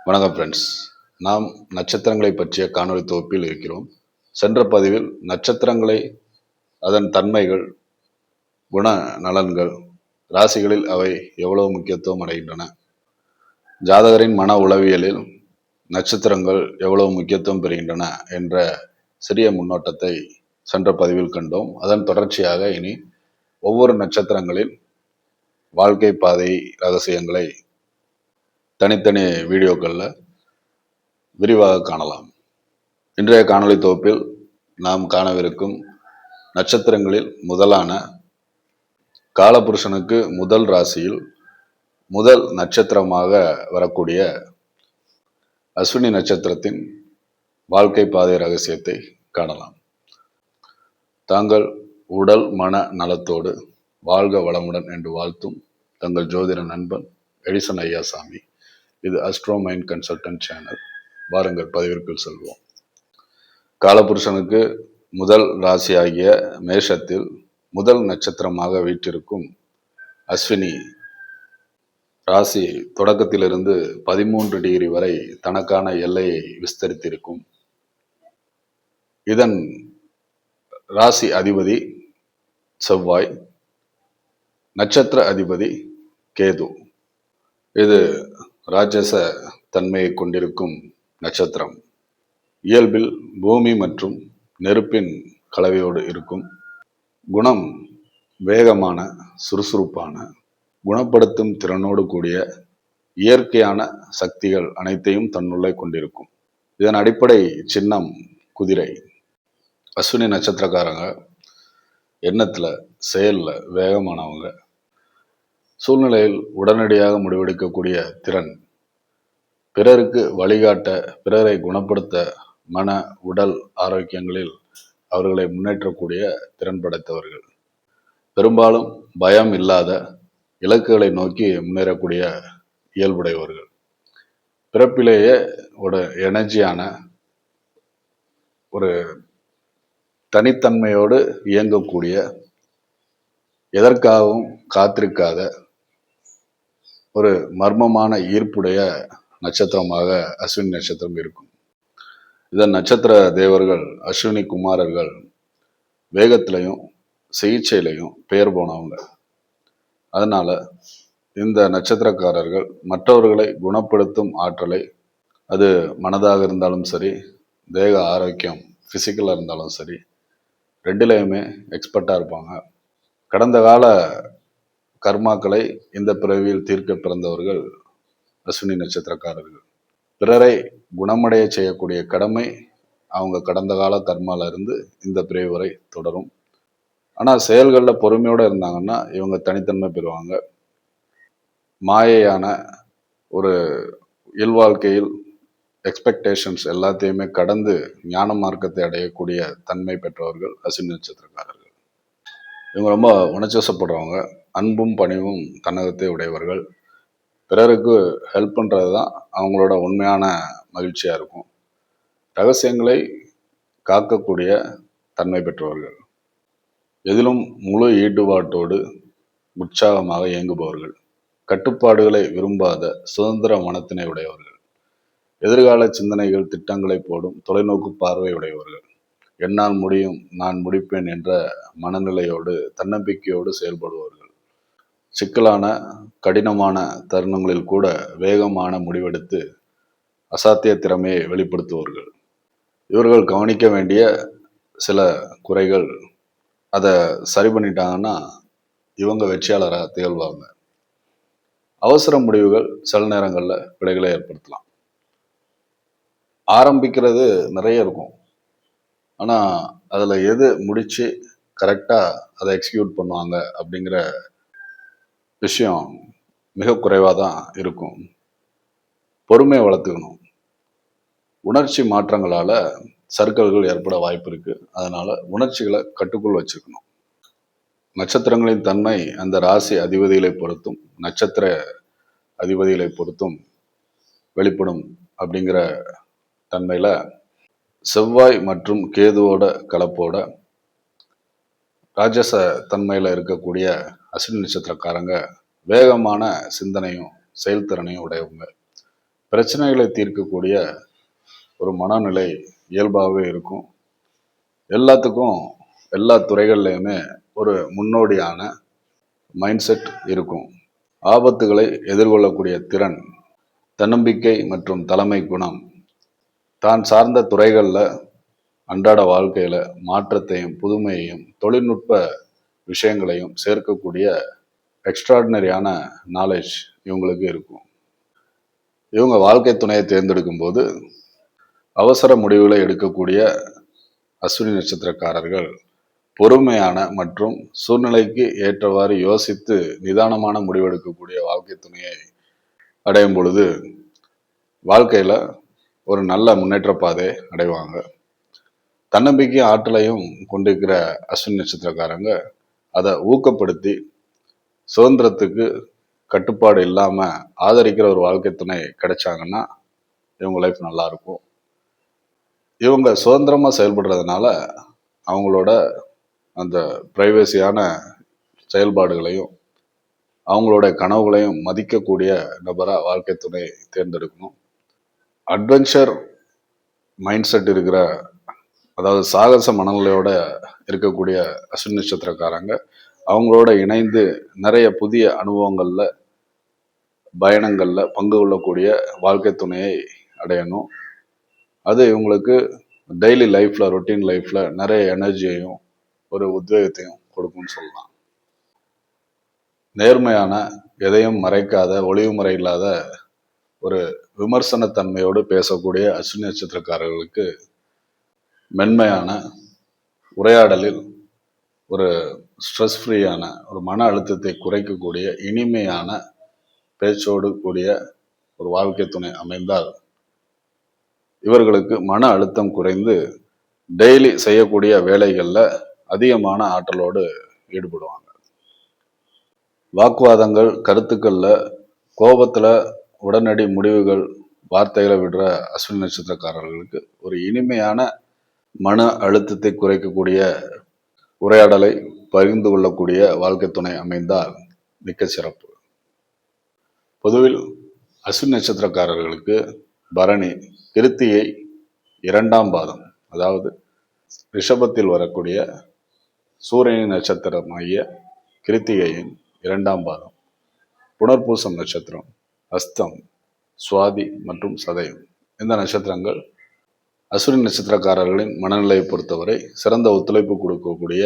வணக்கம் ஃப்ரெண்ட்ஸ். நாம் நட்சத்திரங்களை பற்றிய காணொளி தொகுப்பில் இருக்கிறோம். சென்ற பதிவில் நட்சத்திரங்களை, அதன் தன்மைகள், குண நலன்கள், ராசிகளில் அவை எவ்வளவு முக்கியத்துவம் அடைகின்றன, ஜாதகரின் மன உளவியலில் நட்சத்திரங்கள் எவ்வளவு முக்கியத்துவம் பெறுகின்றன என்ற சிறிய முன்னோட்டத்தை சென்ற பதிவில் கண்டோம். அதன் தொடர்ச்சியாக இனி ஒவ்வொரு நட்சத்திரங்களில் வாழ்க்கை பாதை ரகசியங்களை தனித்தனி வீடியோக்களில் விரிவாக காணலாம். இன்றைய காணொளி தொகுப்பில் நாம் காணவிருக்கும் நட்சத்திரங்களில் முதலான காலபுருஷனுக்கு முதல் ராசியில் முதல் நட்சத்திரமாக வரக்கூடிய அஸ்வினி நட்சத்திரத்தின் வாழ்க்கை பாதை ரகசியத்தை காணலாம். தாங்கள் உடல் மன நலத்தோடு வாழ்க வளமுடன் என்று வாழ்த்தும் தங்கள் ஜோதிட நண்பன் எடிசன் ஐயாசாமி. இது அஸ்ட்ரோ மைண்ட் கன்சல்டன்ட் சேனல். வாருங்கள் பதிவிற்குள் செல்வோம். காலபுருஷனுக்கு முதல் ராசி ஆகிய மேஷத்தில் முதல் நட்சத்திரமாக வீற்றிருக்கும் அஸ்வினி ராசி தொடக்கத்திலிருந்து 13 டிகிரி வரை தனக்கான எல்லையை விஸ்தரித்திருக்கும். இதன் ராசி அதிபதி செவ்வாய், நட்சத்திர அதிபதி கேது. இது ராட்சச தன்மையை கொண்டிருக்கும் நட்சத்திரம். இயல்பில் பூமி மற்றும் நெருப்பின் கலவையோடு இருக்கும். குணம் வேகமான, சுறுசுறுப்பான, குணப்படுத்தும் திறனோடு கூடிய இயற்கையான சக்திகள் அனைத்தையும் தன்னுள்ளே கொண்டிருக்கும். இதன் அடிப்படை சின்னம் குதிரை. அஸ்வினி நட்சத்திரக்காரங்க எண்ணத்துல, செயல்ல வேகமானவங்க. சூழ்நிலையில் உடனடியாக முடிவெடுக்கக்கூடிய திறன், பிறருக்கு வழிகாட்ட, பிறரை குணப்படுத்த, மன உடல் ஆரோக்கியங்களில் அவர்களை முன்னேற்றக்கூடிய திறன் படைத்தவர்கள். பெரும்பாலும் பயம் இல்லாத, இலக்குகளை நோக்கி முன்னேறக்கூடிய இயல்புடையவர்கள். பிறப்பிலேயே ஒரு எனர்ஜியான, ஒரு தனித்தன்மையோடு இயங்கக்கூடிய, எதற்காகவும் காத்திருக்காத ஒரு மர்மமான ஈர்ப்புடைய நட்சத்திரமாக அஸ்வினி நட்சத்திரம் இருக்கும். இதன் நட்சத்திர தேவர்கள் அஸ்வினி குமாரர்கள் வேகத்திலையும் சிகிச்சையிலையும் பெயர் போனவங்க. அதனால இந்த நட்சத்திரக்காரர்கள் மற்றவர்களை குணப்படுத்தும் ஆற்றலை, அது மனதாக இருந்தாலும் சரி, தேக ஆரோக்கியம் பிசிக்கலாக இருந்தாலும் சரி, ரெண்டுலேயுமே எக்ஸ்பர்ட்டாக இருப்பாங்க. கடந்த கால கர்மாக்களை இந்த பிறவியில் தீர்க்க பிறந்தவர்கள் அஸ்வினி நட்சத்திரக்காரர்கள். பிறரை குணமடைய செய்யக்கூடிய கடமை அவங்க கடந்த கால கர்மால இருந்து இந்த பிறவி வரை தொடரும். ஆனால் செயல்களில் பொறுமையோடு இருந்தாங்கன்னா இவங்க தனித்தன்மை பெறுவாங்க. மாயையான ஒரு இல்வாழ்க்கையில் எக்ஸ்பெக்டேஷன்ஸ் எல்லாத்தையுமே கடந்து ஞான மார்க்கத்தை அடையக்கூடிய தன்மை பெற்றவர்கள் அஸ்வினி நட்சத்திரக்காரர்கள். இவங்க ரொம்ப உணர்ச்சிவசப்படுறவங்க. அன்பும் பணிவும் தன்னகத்தை உடையவர்கள். பிறருக்கு ஹெல்ப் பண்ணுறது தான் அவங்களோட உண்மையான மகிழ்ச்சியாக இருக்கும். ரகசியங்களை காக்கக்கூடிய தன்மை பெற்றவர்கள். எதிலும் முழு ஈடுபாட்டோடு உற்சாகமாக இயங்குபவர்கள். கட்டுப்பாடுகளை விரும்பாத சுதந்திர மனத்தினை உடையவர்கள். எதிர்கால சிந்தனைகள், திட்டங்களை போடும் தொலைநோக்கு பார்வை உடையவர்கள். என்னால் முடியும், நான் முடிப்பேன் என்ற மனநிலையோடு தன்னம்பிக்கையோடு செயல்படுபவர்கள். சிக்கலான கடினமான தருணங்களில் கூட வேகமான முடிவெடுத்து அசாத்திய திறமையை வெளிப்படுத்துவார்கள். இவர்கள் கவனிக்க வேண்டிய சில குறைகள், அதை சரி பண்ணிட்டாங்கன்னா இவங்க வெற்றியாளராக திகழ்வாங்க. அவசர முடிவுகள் சில நேரங்களில் பிழைகளை ஏற்படுத்தலாம். ஆரம்பிக்கிறது நிறைய இருக்கும், ஆனால் அதில் எது முடித்து கரெக்டாக அதை எக்ஸிக்யூட் பண்ணுவாங்க அப்படிங்கிற விஷயம் மிக குறைவாக தான் இருக்கும். பொறுமையை வளர்த்துக்கணும். உணர்ச்சி மாற்றங்களால் சறுக்கல்கள் ஏற்பட வாய்ப்பு இருக்குது. அதனால் உணர்ச்சிகளை கட்டுக்குள் வச்சுக்கணும். நட்சத்திரங்களின் தன்மை அந்த ராசி அதிபதிகளை பொறுத்தும் நட்சத்திர அதிபதிகளை பொறுத்தும் வெளிப்படும். அப்படிங்கிற தன்மையில் செவ்வாய் மற்றும் கேதுவோட கலப்போட ராஜச தன்மையில் இருக்கக்கூடிய அஸ்வினி நட்சத்திரக்காரங்க வேகமான சிந்தனையும் செயல்திறனையும் உடையவங்க. பிரச்சனைகளை தீர்க்கக்கூடிய ஒரு மனநிலை இயல்பாகவே இருக்கும். எல்லாத்துக்கும் எல்லா துறைகள்லையுமே ஒரு முன்னோடியான மைண்ட் செட் இருக்கும். ஆபத்துகளை எதிர்கொள்ளக்கூடிய திறன், தன்னம்பிக்கை மற்றும் தலைமை குணம், தான் சார்ந்த துறைகளில் அன்றாட வாழ்க்கையில் மாற்றத்தையும் புதுமையையும் தொழில்நுட்ப விஷயங்களையும் சேர்க்கக்கூடிய எக்ஸ்ட்ராடினரியான நாலேஜ் இவங்களுக்கு இருக்கும். இவங்க வாழ்க்கை துணையை தேர்ந்தெடுக்கும் போது அவசர முடிவுகளை எடுக்கக்கூடிய அஸ்வினி நட்சத்திரக்காரர்கள் பொறுமையான மற்றும் சூழ்நிலைக்கு ஏற்றவாறு யோசித்து நிதானமான முடிவெடுக்கக்கூடிய வாழ்க்கை துணையை அடையும் பொழுது வாழ்க்கையில் ஒரு நல்ல முன்னேற்ற பாதை அடைவாங்க. தன்னம்பிக்கை ஆற்றலையும் கொண்டிருக்கிற அஸ்வினி நட்சத்திரக்காரங்க அதை ஊக்கப்படுத்தி சுதந்திரத்துக்கு கட்டுப்பாடு இல்லாமல் ஆதரிக்கிற ஒரு வாழ்க்கை துணை கிடைச்சாங்கன்னா இவங்க லைஃப் நல்லா இருக்கும். இவங்க சுதந்திரமாக செயல்படுறதுனால அவங்களோட அந்த பிரைவசியான செயல்பாடுகளையும் அவங்களோட கனவுகளையும் மதிக்கக்கூடிய நபராக வாழ்க்கை துணை தேர்ந்தெடுக்கணும். அட்வென்ச்சர் மைண்ட் செட் இருக்கிற, அதாவது சாகச மனநிலையோட இருக்கக்கூடிய அஸ்வினி நட்சத்திரக்காரங்க அவங்களோட இணைந்து நிறைய புதிய அனுபவங்களில் பயணங்களில் பங்கு கொள்ளக்கூடிய வாழ்க்கை துணையை அடையணும். அது இவங்களுக்கு டெய்லி லைஃப்பில் ரொட்டீன் லைஃப்பில் நிறைய எனர்ஜியையும் ஒரு உத்வேகத்தையும் கொடுக்கும்னு சொல்லலாம். நேர்மையான, எதையும் மறைக்காத, ஒளிவு முறை இல்லாத ஒரு விமர்சனத்தன்மையோடு பேசக்கூடிய அஸ்வினி நட்சத்திரக்காரர்களுக்கு மென்மையான உரையாடலில் ஒரு ஸ்ட்ரெஸ் ஃப்ரீயான, ஒரு மன அழுத்தத்தை குறைக்கக்கூடிய இனிமையான பேச்சோடு கூடிய ஒரு வாழ்க்கை துணை அமைந்தால் இவர்களுக்கு மன அழுத்தம் குறைந்து டெய்லி செய்யக்கூடிய வேலைகளில் அதிகமான ஆற்றலோடு ஈடுபடுவாங்க. வாக்குவாதங்கள், கருத்துக்களில், கோபத்தில் உடனடி முடிவுகள், வார்த்தைகளை விடுற அஸ்வினி நட்சத்திரக்காரர்களுக்கு ஒரு இனிமையான மன அழுத்தத்தை குறைக்கக்கூடிய உரையாடலை பகிர்ந்து கொள்ளக்கூடிய வாழ்க்கை துணை அமைந்தால் மிக்க சிறப்பு. பொதுவில் அஸ்வினி நட்சத்திரக்காரர்களுக்கு பரணி, கிருத்திகை 2ஆம் பாதம், அதாவது ரிஷபத்தில் வரக்கூடிய சூரியனின் நட்சத்திரமாகிய கிருத்திகையின் 2ஆம் பாதம், புனர்பூசம் நட்சத்திரம், அஸ்தம், சுவாதி மற்றும் சதயம், இந்த நட்சத்திரங்கள் அஸ்வினி நட்சத்திரக்காரர்களின் மனநிலையை பொறுத்தவரை சிறந்த ஒத்துழைப்பு கொடுக்கக்கூடிய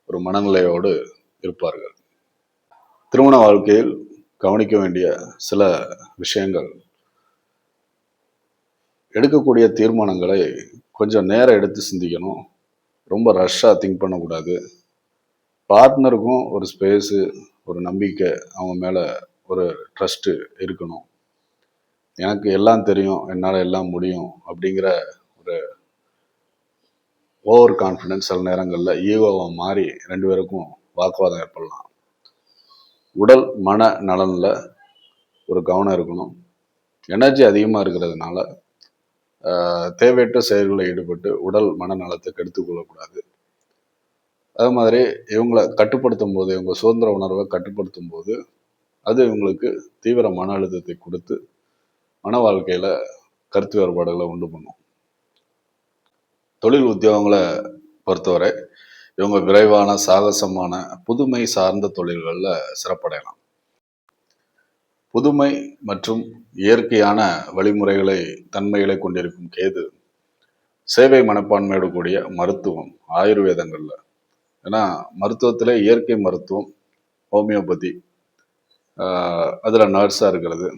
ஒரு மனநிலையோடு இருப்பார்கள். திருமண வாழ்க்கையில் கவனிக்க வேண்டிய சில விஷயங்கள்: எடுக்கக்கூடிய தீர்மானங்களை கொஞ்சம் நேரம் எடுத்து சிந்திக்கணும். ரொம்ப ரஷ்ஷாக திங்க் பண்ணக்கூடாது. பார்ட்னருக்கும் ஒரு ஸ்பேஸு, ஒரு நம்பிக்கை, அவங்க மேலே ஒரு ட்ரஸ்ட்டு இருக்கணும். எனக்கு எல்லாம் தெரியும், என்னால் எல்லாம் முடியும் அப்படிங்கிற ஒரு ஓவர் கான்ஃபிடென்ஸ் சில நேரங்களில் ஈகோவை மாறி 2 பேருக்கும் வாக்குவாதம் ஏற்படலாம். உடல் மன நலனில் ஒரு கவனம் இருக்கணும். எனர்ஜி அதிகமாக இருக்கிறதுனால தேவையற்ற செயல்களில் ஈடுபட்டு உடல் மனநலத்தை கெடுத்து கொள்ளக்கூடாது. அதே மாதிரி இவங்களை கட்டுப்படுத்தும் போது, இவங்க சுதந்திர உணர்வை கட்டுப்படுத்தும் போது அது இவங்களுக்கு தீவிர மன அழுத்தத்தை கொடுத்து மன வாழ்க்கையில் கருத்து வேறுபாடுகளை உண்டு பண்ணும். தொழில் உத்தியோகங்களை பொறுத்தவரை இவங்க விரைவான, சாகசமான, புதுமை சார்ந்த தொழில்களில் சிறப்படையலாம். புதுமை மற்றும் இயற்கையான வழிமுறைகளை, தன்மைகளை கொண்டிருக்கும் கேது சேவை மனப்பான்மையோடு கூடிய மருத்துவம், ஆயுர்வேதங்களில், ஏன்னா மருத்துவத்தில் இயற்கை மருத்துவம், ஹோமியோபதி, அதில் நர்ஸாக இருக்கிறது,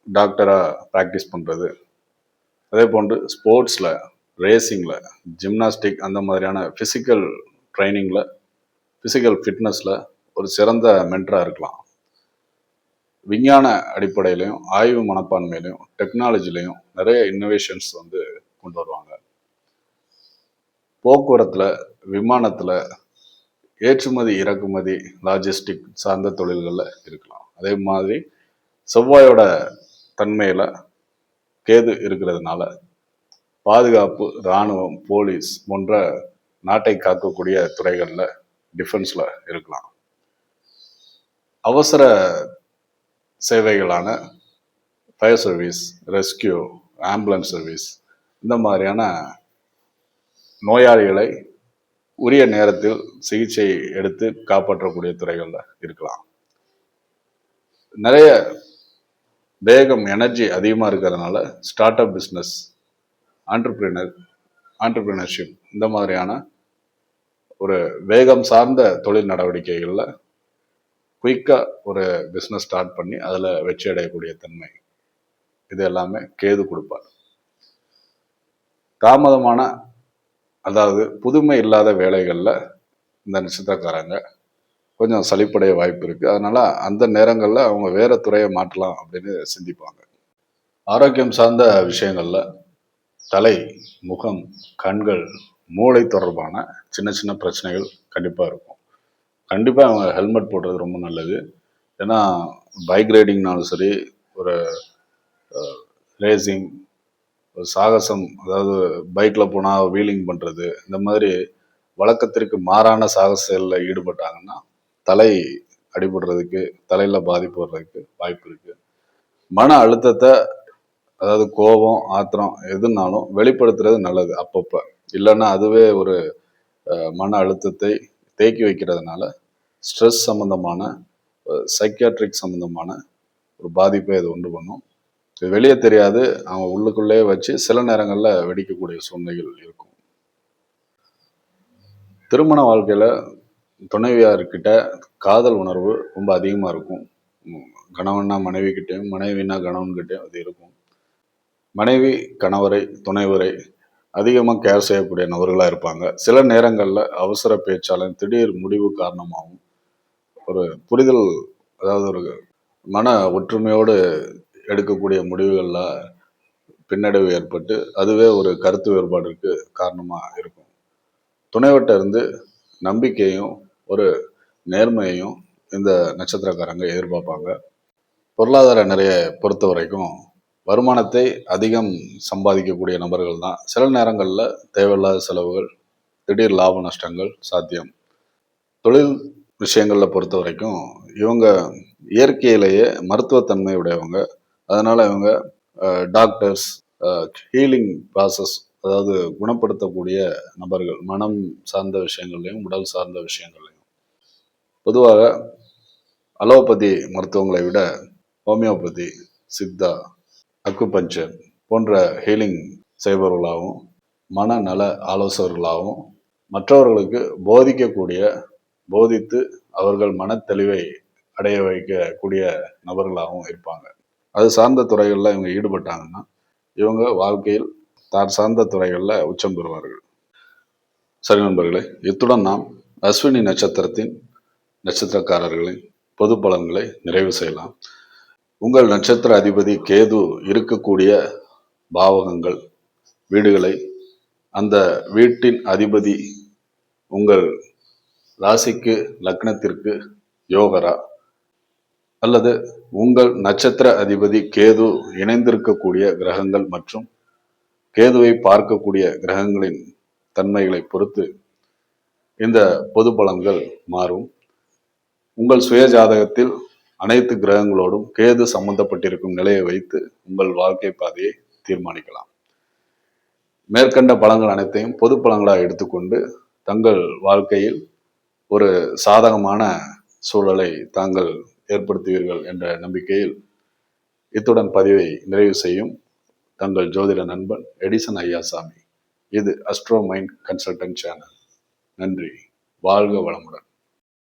டாக்டராக ப்ராக்டிஸ் பண்ணுறது, அதே போன்று ஸ்போர்ட்ஸில், ரேசிங்கில், ஜிம்னாஸ்டிக், அந்த மாதிரியான ஃபிசிக்கல் ட்ரைனிங்கில், ஃபிசிக்கல் ஃபிட்னஸில் ஒரு சிறந்த மென்டராக இருக்கலாம். விஞ்ஞான அடிப்படையிலையும், ஆய்வு மனப்பான்மையிலையும், டெக்னாலஜிலையும் நிறைய இன்னோவேஷன்ஸ் கொண்டு வருவாங்க. போக்குவரத்தில், விமானத்தில், ஏற்றுமதி இறக்குமதி, லாஜிஸ்டிக் சார்ந்த தொழில்களில் இருக்கலாம். அதே மாதிரி செவ்வாயோட தன்மையில் கேது இருக்கிறதுனால பாதுகாப்பு, இராணுவம், போலீஸ் போன்ற நாட்டை காக்கக்கூடிய துறைகளில், டிஃபென்ஸில் இருக்கலாம். அவசர சேவைகளான fire service, rescue, ambulance service, இந்த மாதிரியான நோயாளிகளை உரிய நேரத்தில் சிகிச்சை எடுத்து காப்பாற்றக்கூடிய துறைகளில் இருக்கலாம். நிறைய வேகம் எனர்ஜி அதிகமாக இருக்கிறதுனால ஸ்டார்ட் அப் பிஸ்னஸ், ஆண்டர்பிரினர்ஷிப், இந்த மாதிரியான ஒரு வேகம் சார்ந்த தொழில் நடவடிக்கைகளில் குயிக்காக ஒரு பிஸ்னஸ் ஸ்டார்ட் பண்ணி அதில் வெற்றி அடையக்கூடிய தன்மை, இது எல்லாமே கேது கொடுப்பார். தாமதமான, அதாவது புதுமை இல்லாத வேலைகளில் இந்த நட்சத்திரக்காரங்க கொஞ்சம் சலிப்படைய வாய்ப்பு இருக்குது. அதனால் அந்த நேரங்களில் அவங்க வேறு துறையை மாற்றலாம் அப்படின்னு சிந்திப்பாங்க. ஆரோக்கியம் சார்ந்த விஷயங்களில் தலை, முகம், கண்கள், மூளை தொடர்பான சின்ன சின்ன பிரச்சனைகள் கண்டிப்பாக இருக்கும். கண்டிப்பாக அவங்க ஹெல்மெட் போடுறது ரொம்ப நல்லது. ஏன்னா பைக் ரைடிங்னாலும் சரி, ஒரு ரேசிங், ஒரு சாகசம், அதாவது பைக்கில் போனால் வீலிங் பண்ணுறது, இந்த மாதிரி வழக்கத்திற்கு மாறான சாகசங்களில் ஈடுபட்டாங்கன்னா தலை அடிபடுறதுக்கு, தலையில் பாதிப்பு வர்றதுக்கு வாய்ப்பு இருக்குது. மன அழுத்தத்தை, அதாவது கோபம், ஆத்திரம் எதுனாலும் வெளிப்படுத்துறது நல்லது அப்பப்போ. இல்லைன்னா அதுவே ஒரு மன அழுத்தத்தை தேக்கி வைக்கிறதுனால ஸ்ட்ரெஸ் சம்மந்தமான, சைக்கியாட்ரிக் சம்மந்தமான ஒரு பாதிப்பை இது உண்டு பண்ணும். இது வெளியே தெரியாது, அவங்க உள்ளுக்குள்ளே வச்சு சில நேரங்களில் வெடிக்கக்கூடிய சூழ்நிலைகள் இருக்கும். திருமண வாழ்க்கையில் துணைவியார்கிட்ட காதல் உணர்வு ரொம்ப அதிகமாக இருக்கும். கணவன்னா மனைவிக்கிட்டையும், மனைவினா கணவன்கிட்டையும் அது இருக்கும். மனைவி கணவரை, துணைவரை அதிகமாக கேர் செய்யக்கூடிய நபர்களாக இருப்பாங்க. சில நேரங்களில் அவசர பேச்சாலும் திடீர் முடிவு காரணமாகவும் ஒரு புரிதல், அதாவது ஒரு மன ஒற்றுமையோடு எடுக்கக்கூடிய முடிவுகளில் பின்னடைவு ஏற்பட்டு அதுவே ஒரு கருத்து வேறுபாடுக்கு காரணமாக இருக்கும். துணைவட்ட இருந்து நம்பிக்கையும் ஒரு நேர்மையையும் இந்த நட்சத்திரக்காரங்க எதிர்பார்ப்பாங்க. பொருளாதார நிறைய பொறுத்த வரைக்கும் வருமானத்தை அதிகம் சம்பாதிக்கக்கூடிய நபர்கள் தான். சில நேரங்களில் தேவையில்லாத செலவுகள், திடீர் லாப நஷ்டங்கள் சாத்தியம். தொழில் விஷயங்களில் பொறுத்த வரைக்கும் இவங்க இயற்கையிலேயே மருத்துவத்தன்மை உடையவங்க. அதனால் இவங்க டாக்டர்ஸ், ஹீலிங் ப்ராசஸ், அதாவது குணப்படுத்தக்கூடிய நபர்கள், மனம் சார்ந்த விஷயங்கள்லையும் உடல் சார்ந்த விஷயங்கள்லையும். பொதுவாக அலோபதி மருத்துவங்களை விட ஹோமியோபதி, சித்தா, அக்குபஞ்சர் போன்ற ஹீலிங் செய்பவர்களாகவும் மனநல ஆலோசகர்களாகவும் மற்றவர்களுக்கு போதித்து அவர்கள் மனத்தெளிவை அடைய வைக்கக்கூடிய நபர்களாகவும் இருப்பாங்க. அது சார்ந்த துறைகளில் இவங்க ஈடுபட்டாங்கன்னா இவங்க வாழ்க்கையில் தான் சார்ந்த துறைகளில் உச்சம் பெறுவார்கள். சரி நண்பர்களே, இத்துடன் நாம் அஸ்வினி நட்சத்திரத்தின் நட்சத்திரக்காரர்களின் பொது பலன்களை நிறைவு செய்யலாம். உங்கள் நட்சத்திர அதிபதி கேது இருக்கக்கூடிய பாவகங்கள், வீடுகளை, அந்த வீட்டின் அதிபதி உங்கள் ராசிக்கு, லக்னத்திற்கு யோகரா, அல்லது உங்கள் நட்சத்திர அதிபதி கேது இணைந்திருக்கக்கூடிய கிரகங்கள் மற்றும் கேதுவை பார்க்கக்கூடிய கிரகங்களின் தன்மைகளை பொறுத்து இந்த பொது பலன்கள் மாறும். உங்கள் சுய ஜாதகத்தில் அனைத்து கிரகங்களோடும் கேது சம்பந்தப்பட்டிருக்கும் நிலையை வைத்து உங்கள் வாழ்க்கை பாதையை தீர்மானிக்கலாம். மேற்கண்ட பலன்கள் அனைத்தையும் பொது பலன்களாக எடுத்துக்கொண்டு தங்கள் வாழ்க்கையில் ஒரு சாதகமான சூழலை தாங்கள் ஏற்படுத்துவீர்கள் என்ற நம்பிக்கையில் இத்துடன் பதிவை நிறைவு செய்யும் தங்கள் ஜோதிட நண்பன் எடிசன் ஐயாசாமி. இது அஸ்ட்ரோ மைண்ட் கன்சல்டன்ட் சேனல். நன்றி. வாழ்க வளமுடன்.